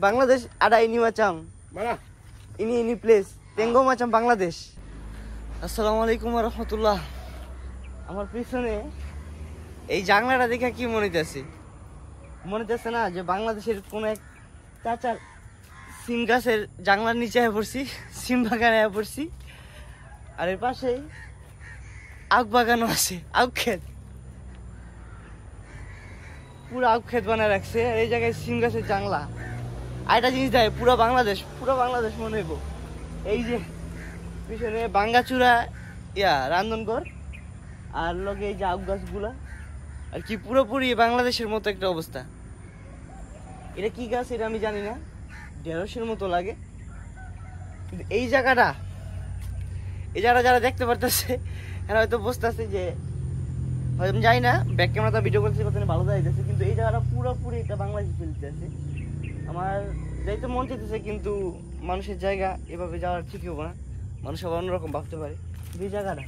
Bangladesh ada ini macam. Mana? Ini place. Tengok macam Bangladesh. Assalamualaikum warahmatullah. আমার পিছনে এই জানলাটা দেখে কি মনে হইতেছে? মনে হইতেছে না যে বাংলাদেশের কোন এক চাচার সিম গাছের জানলার নিচে আয়া পড়ছি, সিম বাগানে আয়া পড়ছি। আর এর পাশে আখ বাগানও আছে, আখ ক্ষেত। পুরো আখ ক্ষেত বানায় রাখছে আর এই জায়গায় সিম গাছের জানলা। আর একটা জিনিস দেয়, পুরো বাংলাদেশ মনে হইব। এই যে পিছনে বাঙ্গাচুরা রান্ধনঘর আর লগে এই যে আখ গাছগুলা আর কি পুরোপুরি বাংলাদেশের মতো একটা অবস্থা। এটা কি গাছ এটা আমি জানি না, ঢেঁড়সের মতো লাগে। কিন্তু এই জায়গাটা যারা দেখতে পারতেছে এরা হয়তো বুঝতেছে যে আমি জানি না, ব্যাক ক্যামেরাটা ভিডিও করতে কত ভালো যাইতেছে, কিন্তু এই জায়গাটা পুরোপুরি এটা বাংলাদেশে ফেলতেছে। আমার যাইতে মন চাইতেছে, কিন্তু মানুষের জায়গা এভাবে যাওয়ার ঠিকই হবো না, মানুষ আবার অন্যরকম ভাবতে পারে। এই জায়গাটা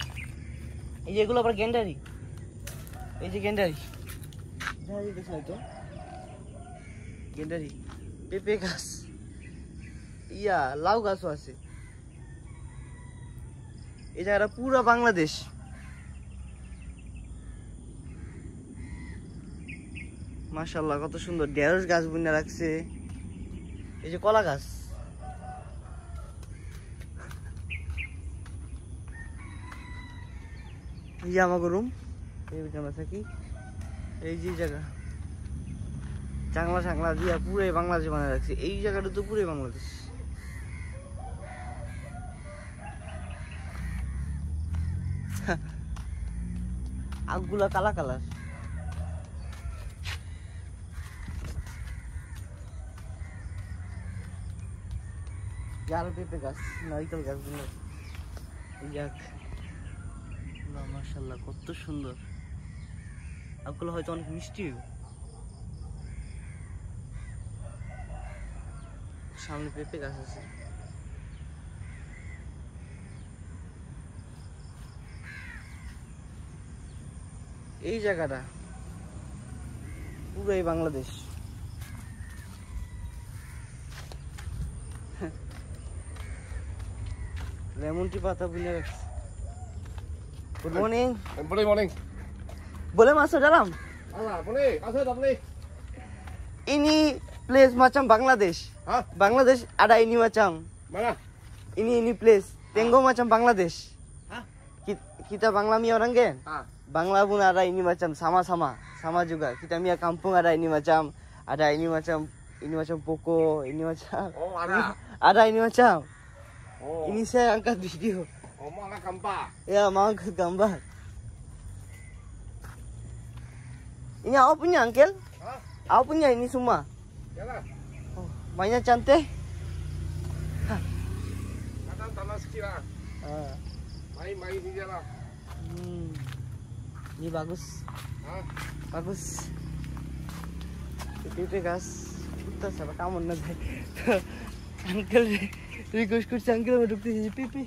এই যে এগুলো আবার গ্যান্ডারি, এই যে গ্যান্ডারি হয়তো গ্যান্ডারি, পেঁপে গাছ, লাউ গাছও আছে। এই জায়গাটা পুরো বাংলাদেশ। মাশাআল্লাহ কত সুন্দর ঢেঁড়স গাছ বুনে রাখছে। এই যে কলা গাছ, এই যে আমাকে রুম, এই আমরা থাকি। এই যে জায়গা চাংলা দিয়া পুরো বাংলাদেশ বানায় রাখছে। এই জায়গাটা তো পুরো বাংলাদেশ। আখগুলা কালা কালার। আরো পেঁপে গাছ, নারিকেল গাছগুলো, মাশাআল্লাহ কত সুন্দর। আখগুলো হয়তো অনেক মিষ্টি। সামনে পেঁপে গাছ আছে। এই জায়গাটা পুরোই বাংলাদেশ। লেমন টি পাতা বুনে রাখছে। Good morning. Morning. Boleh masuk dalam? Boleh. Masuk tak boleh? Ini place macam Bangladesh. Hah? Bangladesh ada ini macam. Mana? Ini place. Tengok macam Bangladesh. Hah? Kita Bangla mi orang kan? Bangla pun ada ini macam sama juga. Kita mi kampung ada ini macam pokok, ini macam. Oh, ada. Ada ini macam. Oh. Ini saya angkat video. Oh, mau angkat gambar. Ya, mau angkat gambar. Ini apa punya, Uncle? Hah? Apa punya ini semua? Yalah. Oh, mainnya cantik. Tanah sikit lah. Main ni je lah. Ini bagus. Hah? Bagus. Pepe gas. Kita sama kamu nanti. Uncle request করছে আঙ্কেল আমি ঢুকতেছি পেঁপে।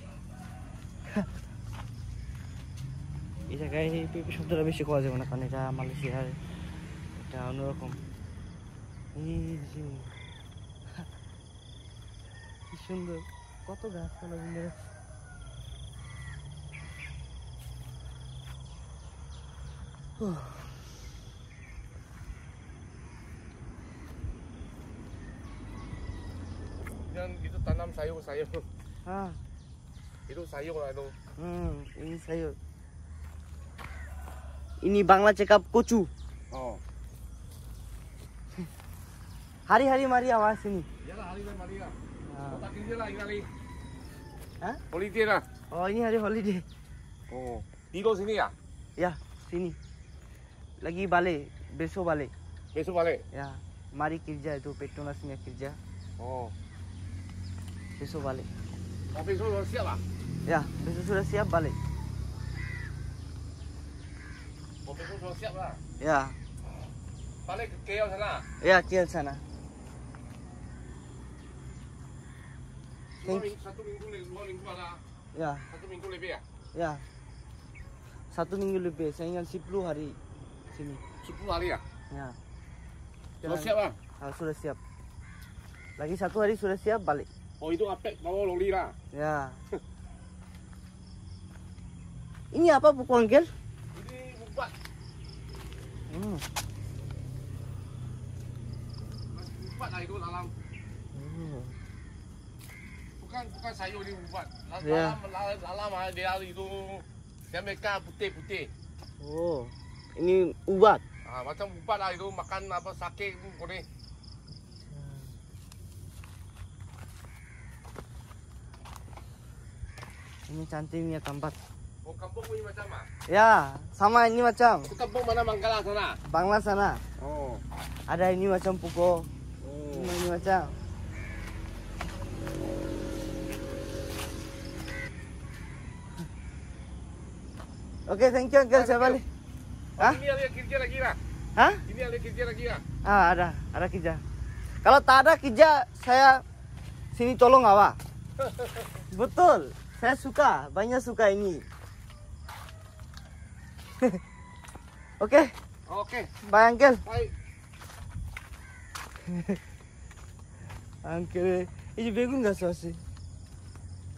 এই জায়গায় পেঁপে শব্দটা বেশি করা যাবে না, কারণ এটা মালয়েশিয়ার, এটা অন্যরকম। এই যে কি সুন্দর, কত গাছপালা বুনে রাখছে। Itu tanam sayur. Itu sayur lah itu. Ini sayur. Ini Bangla cakap kocu. Oh. Hari-hari mari awas sini. Yalah, hari-hari mari lah. Tak kerja lah ini hari. Hah? Holiday lah. Oh, ini hari holiday. Oh. Tidur sini ya? Ya, sini. Lagi balik, besok balik. Besok balik? Ya, mari kerja itu Petronas-nya kerja. Oh. Besok balik. Oh, besok sudah siap lah? Ya, besok sudah siap balik. Oh, besok sudah siap lah? Ya. Balik ke KL sana? Ya, KL sana. Satu minggu lah. Ya. 1 minggu lebih ya? Ya. 1 minggu lebih. Saya ingat 10 hari sini. 10 hari ya? Ya. Sudah siap lah? Sudah siap. Lagi 1 hari sudah siap balik. Oh itu apek bawa loli lah. Ya. Ini apa buku Uncle? Ini ubat. Ubat lah itu dalam. Bukan sayur ni ubat. Ya. Dalam dia itu dia mereka putih-putih. Oh, ini ubat. Macam ubat lah itu makan apa sakit ni. Ini cantiknya tempat. Oh kampung ni macam apa? Ya, sama ini macam. Itu kampung mana Manggalang sana? Bangla sana. Oh. Ada ini macam Puko. Oh. Ini macam. Oke, thank you Uncle, saya balik. Hah? Ini ada kerja lagi lah. Hah? Ini ada kerja lagi lah. Ada kerja. Kalau tak ada kerja, saya sini tolong awak. Betul. Saya suka, banyak suka ini. Oke. Oke. Bye Uncle. Baik. Uncle, এই যে বেগুন গাছ আছে।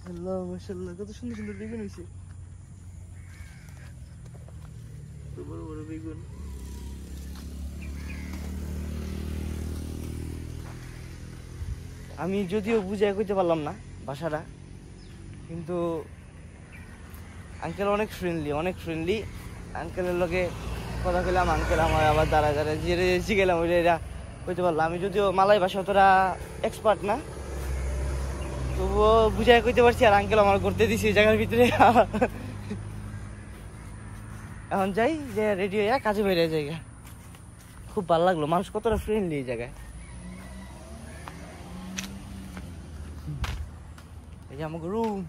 আল্লাহ মাশাআল্লাহ কত সুন্দর সুন্দর বেগুন হইছে। বড় বড় বেগুন। আমি যদিও বুঝাই কইতে পারলাম না ভাষাটা, কিন্তু আঙ্কেল অনেক ফ্রেন্ডলি। আঙ্কেলের লগে কথা কইলাম, আঙ্কেল আমার আবার দাঁড়ায় যে শিখেলাম ওইটা কইতে পারলাম। আমি যদিও মালাই ভাষা অতটা এক্সপার্ট না, তবুও বুঝাই কইতে পারছি। আর আঙ্কেল আমার করতে দিছি এই জায়গার ভিতরে। এখন যাই যে রেডি হয়ে কাজে বেরিয়ে জায়গা। খুব ভালো লাগলো, মানুষ কতটা ফ্রেন্ডলি এই জায়গায়। এই যে আমাকে রুম।